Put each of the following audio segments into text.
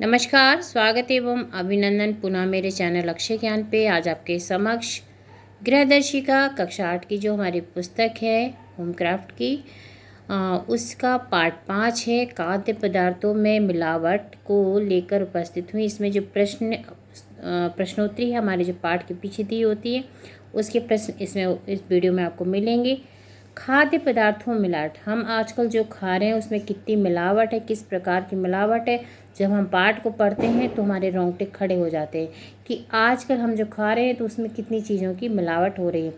नमस्कार, स्वागत एवं अभिनंदन पुनः मेरे चैनल अक्षय ज्ञान पे। आज आपके समक्ष गृहदर्शिका कक्षा 8 की जो हमारी पुस्तक है होम क्राफ्ट की उसका पार्ट 5 है। खाद्य पदार्थों में मिलावट को लेकर उपस्थित हुई। इसमें जो प्रश्नोत्तरी है हमारे जो पाठ के पीछे दी होती है उसके प्रश्न इसमें इस वीडियो में आपको मिलेंगे। खाद्य पदार्थों में मिलावट, हम आजकल जो खा रहे हैं उसमें कितनी मिलावट है, किस प्रकार की मिलावट है। जब हम पाठ को पढ़ते हैं तो हमारे रोंगटे खड़े हो जाते हैं कि आजकल हम जो खा रहे हैं तो उसमें कितनी चीज़ों की मिलावट हो रही है।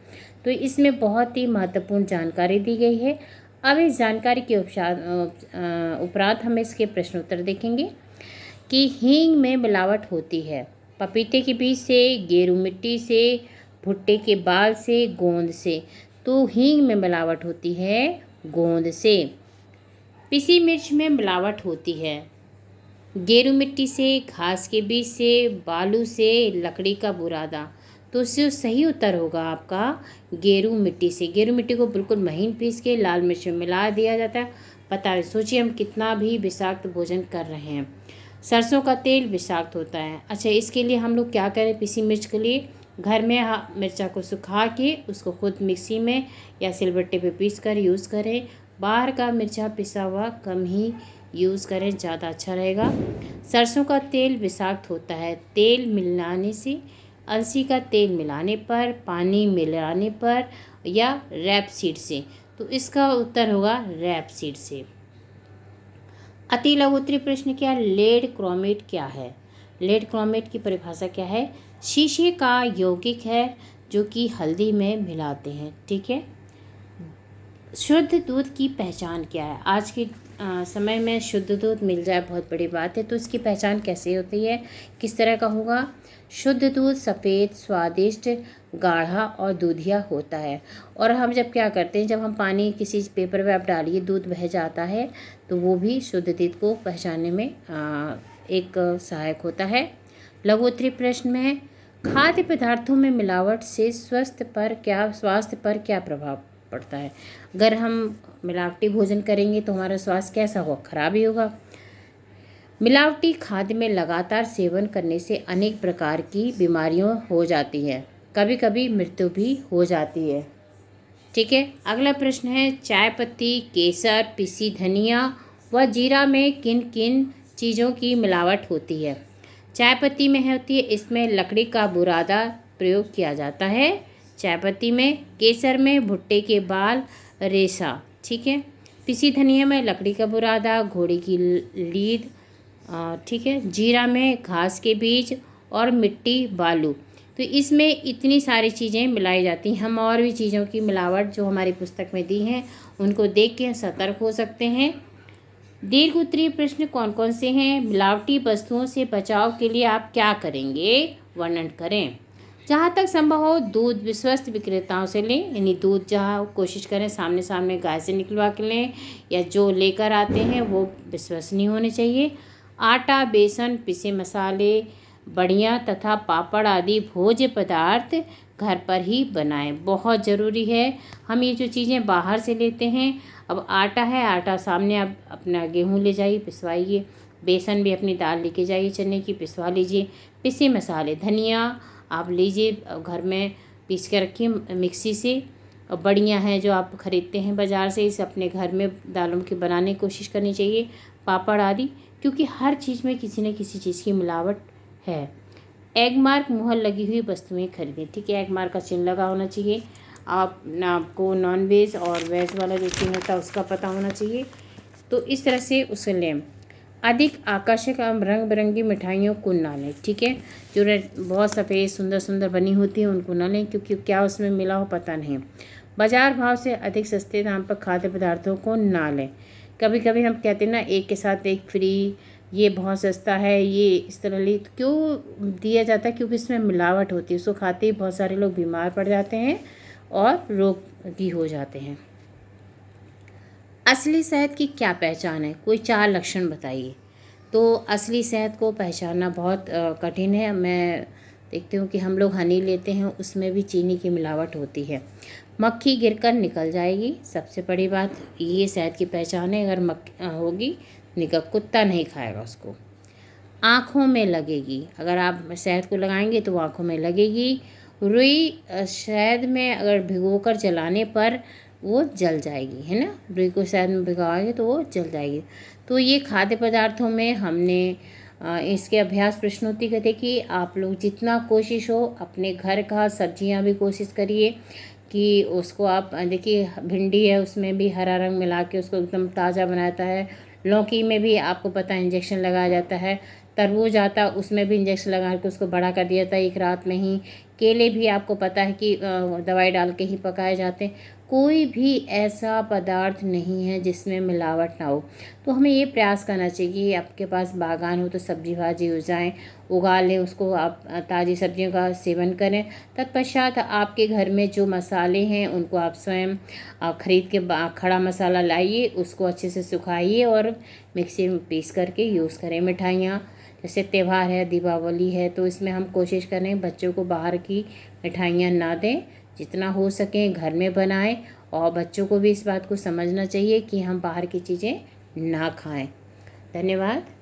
तो इसमें बहुत ही महत्वपूर्ण जानकारी दी गई है। अब इस जानकारी के उपरांत हम इसके प्रश्नोत्तर देखेंगे कि हींग में मिलावट होती है पपीते के बीज से, गेरू मिट्टी से, भुट्टे के बाल से, गोंद से। तो हींग में मिलावट होती है गोंद से। पिसी मिर्च में मिलावट होती है गेरू मिट्टी से, घास के बीज से, बालू से, लकड़ी का बुरादा। तो उससे सही उत्तर होगा आपका गेरू मिट्टी से। गेरू मिट्टी को बिल्कुल महीन पीस के लाल मिर्च में मिला दिया जाता है। पता है, सोचिए हम कितना भी विषाक्त भोजन कर रहे हैं। सरसों का तेल विषाक्त होता है। अच्छा, इसके लिए हम लोग क्या करें? पिसी मिर्च के लिए घर में मिर्चा को सुखा के उसको खुद मिक्सी में या सिलबट्टे पे पीस कर यूज़ करें। बाहर का मिर्चा पिसा हुआ कम ही यूज़ करें, ज़्यादा अच्छा रहेगा। सरसों का तेल विषाक्त होता है। तेल मिलाने से, अलसी का तेल मिलाने पर, पानी मिलाने पर या रैपसीड से। तो इसका उत्तर होगा रैपसीड से। अति लघुत्तरी प्रश्न क्या? लेड क्रोमेट क्या है? लेड क्रोमेट की परिभाषा क्या है? शीशे का यौगिक है जो कि हल्दी में मिलाते हैं। ठीक है। शुद्ध दूध की पहचान क्या है? आज के समय में शुद्ध दूध मिल जाए बहुत बड़ी बात है। तो इसकी पहचान कैसे होती है, किस तरह का होगा? शुद्ध दूध सफ़ेद, स्वादिष्ट, गाढ़ा और दूधिया होता है। और हम जब क्या करते हैं, जब हम पानी किसी पेपर में आप डालिए, दूध बह जाता है, तो वो भी शुद्ध दूध को पहचानने में एक सहायक होता है। लघुत्तरी प्रश्न में खाद्य पदार्थों में मिलावट से स्वास्थ्य पर क्या प्रभाव पड़ता है? अगर हम मिलावटी भोजन करेंगे तो हमारा स्वास्थ्य कैसा होगा? खराब ही होगा। मिलावटी खाद्य में लगातार सेवन करने से अनेक प्रकार की बीमारियां हो जाती हैं, कभी कभी मृत्यु भी हो जाती है। ठीक है। अगला प्रश्न है, चाय पत्ती, केसर, पिसी धनिया व जीरा में किन किन चीज़ों की मिलावट होती है? चाय पत्ती में होती है, इसमें लकड़ी का बुरादा प्रयोग किया जाता है चाय पत्ती में। केसर में भुट्टे के बाल, रेशा। ठीक है। पिसी धनिया में लकड़ी का बुरादा, घोड़े की लीद। ठीक है। जीरा में घास के बीज और मिट्टी, बालू। तो इसमें इतनी सारी चीज़ें मिलाई जाती हैं। हम और भी चीज़ों की मिलावट जो हमारी पुस्तक में दी हैं उनको देख के सतर्क हो सकते हैं। दीर्घ उत्तरीय प्रश्न कौन कौन से हैं? मिलावटी वस्तुओं से बचाव के लिए आप क्या करेंगे? वर्णन करें। जहाँ तक संभव हो दूध विश्वस्त विक्रेताओं से लें, यानी दूध जहाँ कोशिश करें सामने गाय से निकलवा के लें, या जो लेकर आते हैं वो विश्वसनीय होने चाहिए। आटा, बेसन, पिसे मसाले, बड़ियाँ तथा पापड़ आदि भोज्य पदार्थ घर पर ही बनाएं, बहुत ज़रूरी है। हम ये जो चीज़ें बाहर से लेते हैं, अब आटा है, आटा सामने आप अपना गेहूँ ले जाइए, पिसवाइए। बेसन भी अपनी दाल लेके जाइए चने की, पिसवा लीजिए। पिसे मसाले, धनिया आप लीजिए, घर में पीस के रखिए मिक्सी से। और बड़ियाँ हैं जो आप ख़रीदते हैं बाज़ार से, इसे अपने घर में दालों की बनाने की कोशिश करनी चाहिए। पापड़ आदि, क्योंकि हर चीज़ में किसी न किसी चीज़ की मिलावट है। एग मार्क मुहर लगी हुई वस्तुएं खरीदें। ठीक है। एग मार्क का चिन्ह लगा होना चाहिए। आपको नॉन वेज और वेज वाला जो चिन्ह होता है उसका पता होना चाहिए। तो इस तरह से उसे लें। अधिक आकर्षक एवं रंग बिरंगी मिठाइयों को ना लें। ठीक है। जो बहुत सफ़ेद सुंदर सुंदर बनी होती है उनको ना लें, क्योंकि क्या उसमें मिला हो पता नहीं। बाजार भाव से अधिक सस्ते दाम पर खाद्य पदार्थों को ना लें। कभी कभी हम कहते हैं ना, एक के साथ एक फ्री, ये बहुत सस्ता है, ये इस तरह ले, तो क्यों दिया जाता है? क्योंकि इसमें मिलावट होती है। उसको खाते ही बहुत सारे लोग बीमार पड़ जाते हैं और रोगी हो जाते हैं। असली शहद की क्या पहचान है? कोई 4 लक्षण बताइए। तो असली शहद को पहचानना बहुत कठिन है। मैं देखती हूँ कि हम लोग हनी लेते हैं, उसमें भी चीनी की मिलावट होती है। मक्खी गिरकर निकल जाएगी, सबसे बड़ी बात ये शहद की पहचान है। अगर मक्खी होगी, निकल, कुत्ता नहीं खाएगा उसको। आँखों में लगेगी। अगर आप शहद को लगाएंगे तो वो आँखों में लगेगी। रुई शहद में अगर भिगोकर जलाने पर वो जल जाएगी, है ना। रुई को शहद में भिगोएंगे तो वो जल जाएगी। तो ये खाद्य पदार्थों में हमने इसके अभ्यास प्रश्नोत्तरी का देखिए। आप लोग जितना कोशिश हो अपने घर का सब्जियां भी कोशिश करिए कि उसको आप देखिए, भिंडी है उसमें भी हरा रंग मिला के उसको एकदम ताज़ा बनाता है। लौकी में भी आपको पता है इंजेक्शन लगाया जाता है। तरबूज आता है उसमें भी इंजेक्शन लगा के उसको बड़ा कर दिया जाता है एक रात में ही। केले भी आपको पता है कि दवाई डाल के ही पकाए जाते हैं। कोई भी ऐसा पदार्थ नहीं है जिसमें मिलावट ना हो। तो हमें ये प्रयास करना चाहिए कि आपके पास बागान हो तो सब्जी भाजी हो जाए, उगा लें उसको, आप ताज़ी सब्जियों का सेवन करें। तत्पश्चात आपके घर में जो मसाले हैं उनको आप स्वयं खरीद के खड़ा मसाला लाइए, उसको अच्छे से सुखाइए और मिक्सी में पीस करके यूज़ करें। मिठाइयाँ जैसे त्यौहार है, दीपावली है, तो इसमें हम कोशिश करें बच्चों को बाहर की मिठाइयाँ ना दें, जितना हो सके घर में बनाएं। और बच्चों को भी इस बात को समझना चाहिए कि हम बाहर की चीज़ें ना खाएं। धन्यवाद।